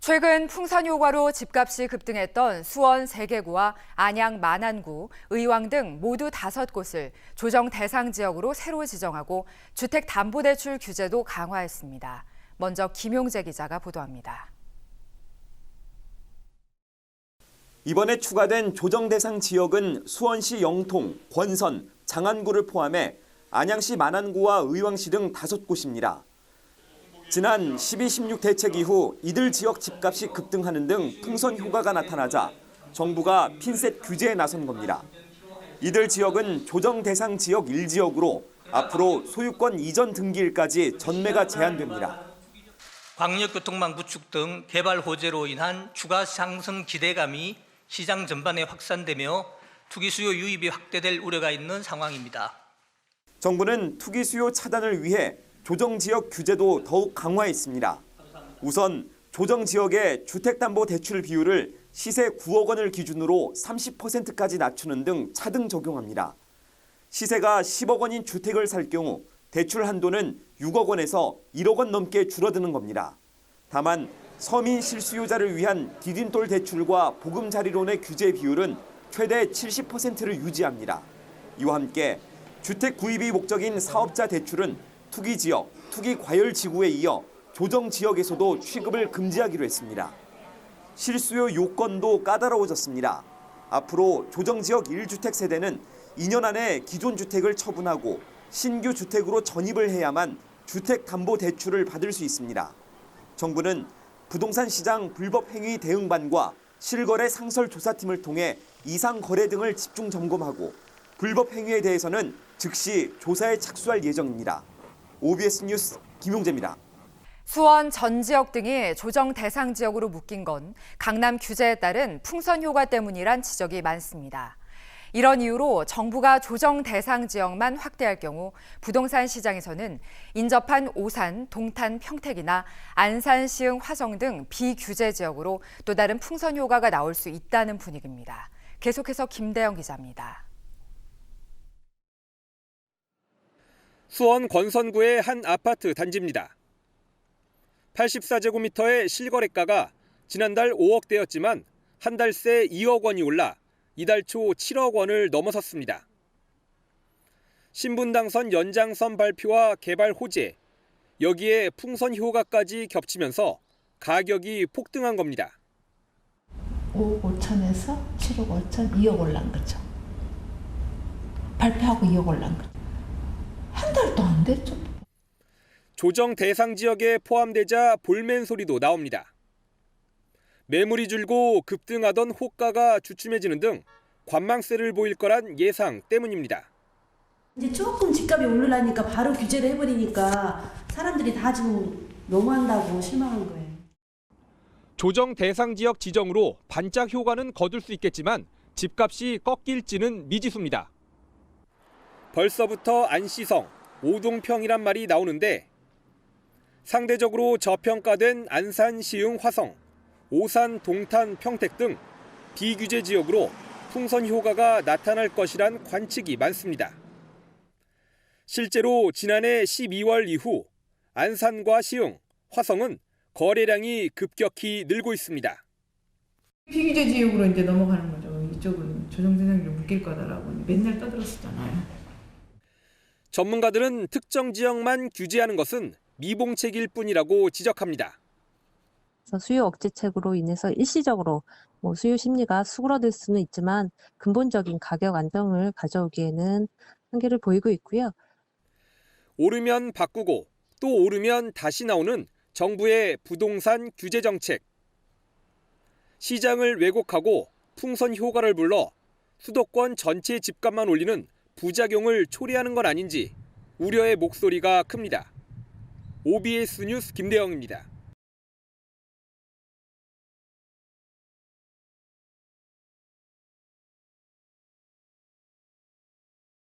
최근 풍선 효과로 집값이 급등했던 수원 세개구와 안양 만안구, 의왕 등 모두 5곳을 조정 대상 지역으로 새로 지정하고 주택담보대출 규제도 강화했습니다. 먼저 김용재 기자가 보도합니다. 이번에 추가된 조정 대상 지역은 수원시 영통, 권선, 장안구를 포함해 안양시 만안구와 의왕시 등 5곳입니다. 지난 12.16 대책 이후 이들 지역 집값이 급등하는 등 풍선 효과가 나타나자 정부가 핀셋 규제에 나선 겁니다. 이들 지역은 조정 대상 지역 1지역으로 앞으로 소유권 이전 등기일까지 전매가 제한됩니다. 광역교통망 구축 등 개발 호재로 인한 추가 상승 기대감이 시장 전반에 확산되며 투기 수요 유입이 확대될 우려가 있는 상황입니다. 정부는 투기 수요 차단을 위해 조정지역 규제도 더욱 강화했습니다. 우선 조정지역의 주택담보대출 비율을 시세 9억 원을 기준으로 30%까지 낮추는 등 차등 적용합니다. 시세가 10억 원인 주택을 살 경우 대출 한도는 6억 원에서 1억 원 넘게 줄어드는 겁니다. 다만 서민 실수요자를 위한 디딤돌 대출과 보금자리론의 규제 비율은 최대 70%를 유지합니다. 이와 함께 주택 구입이 목적인 사업자 대출은 투기지역, 투기과열지구에 이어 조정지역에서도 취급을 금지하기로 했습니다. 실수요 요건도 까다로워졌습니다. 앞으로 조정지역 1주택 세대는 2년 안에 기존 주택을 처분하고 신규 주택으로 전입을 해야만 주택담보대출을 받을 수 있습니다. 정부는 부동산 시장 불법 행위 대응반과 실거래 상설 조사팀을 통해 이상 거래 등을 집중 점검하고 불법 행위에 대해서는 즉시 조사에 착수할 예정입니다. OBS 뉴스 김용재입니다. 수원 전 지역 등이 조정 대상 지역으로 묶인 건 강남 규제에 따른 풍선 효과 때문이란 지적이 많습니다. 이런 이유로 정부가 조정 대상 지역만 확대할 경우 부동산 시장에서는 인접한 오산, 동탄, 평택이나 안산, 시흥, 화성 등 비규제 지역으로 또 다른 풍선 효과가 나올 수 있다는 분위기입니다. 계속해서 김대영 기자입니다. 수원 권선구의 한 아파트 단지입니다. 84제곱미터의 실거래가가 지난달 5억대였지만 한 달 새 2억 원이 올라 이달 초 7억 원을 넘어섰습니다. 신분당선 연장선 발표와 개발 호재, 여기에 풍선 효과까지 겹치면서 가격이 폭등한 겁니다. 5억 5천에서 7억 5천, 2억 올란 거죠. 발표하고 2억 올란 거죠. 한 달도 안 됐죠. 조정 대상 지역에 포함되자 볼멘 소리도 나옵니다. 매물이 줄고 급등하던 호가가 주춤해지는 등 관망세를 보일 거란 예상 때문입니다. 이제 조금 집값이 오르려니까 바로 규제를 해버리니까 사람들이 다 지금 너무한다고 실망한 거예요. 조정 대상 지역 지정으로 반짝 효과는 거둘 수 있겠지만 집값이 꺾일지는 미지수입니다. 벌써부터 안시성, 오동평이란 말이 나오는데 상대적으로 저평가된 안산, 시흥, 화성, 오산, 동탄, 평택 등 비규제 지역으로 풍선 효과가 나타날 것이란 관측이 많습니다. 실제로 지난해 12월 이후 안산과 시흥, 화성은 거래량이 급격히 늘고 있습니다. 비규제 지역으로 이제 넘어가는 거죠. 이쪽은 조정대상으로 묶일 거다라고 맨날 떠들었었잖아요. 전문가들은 특정 지역만 규제하는 것은 미봉책일 뿐이라고 지적합니다. 수요 억제책으로 인해서 일시적으로 수요 심리가 수그러들 수는 있지만 근본적인 가격 안정을 가져오기에는 한계를 보이고 있고요. 오르면 바꾸고 또 오르면 다시 나오는 정부의 부동산 규제 정책. 시장을 왜곡하고 풍선 효과를 불러 수도권 전체 집값만 올리는 부작용을 초래하는 건 아닌지 우려의 목소리가 큽니다. OBS 뉴스 김대영입니다.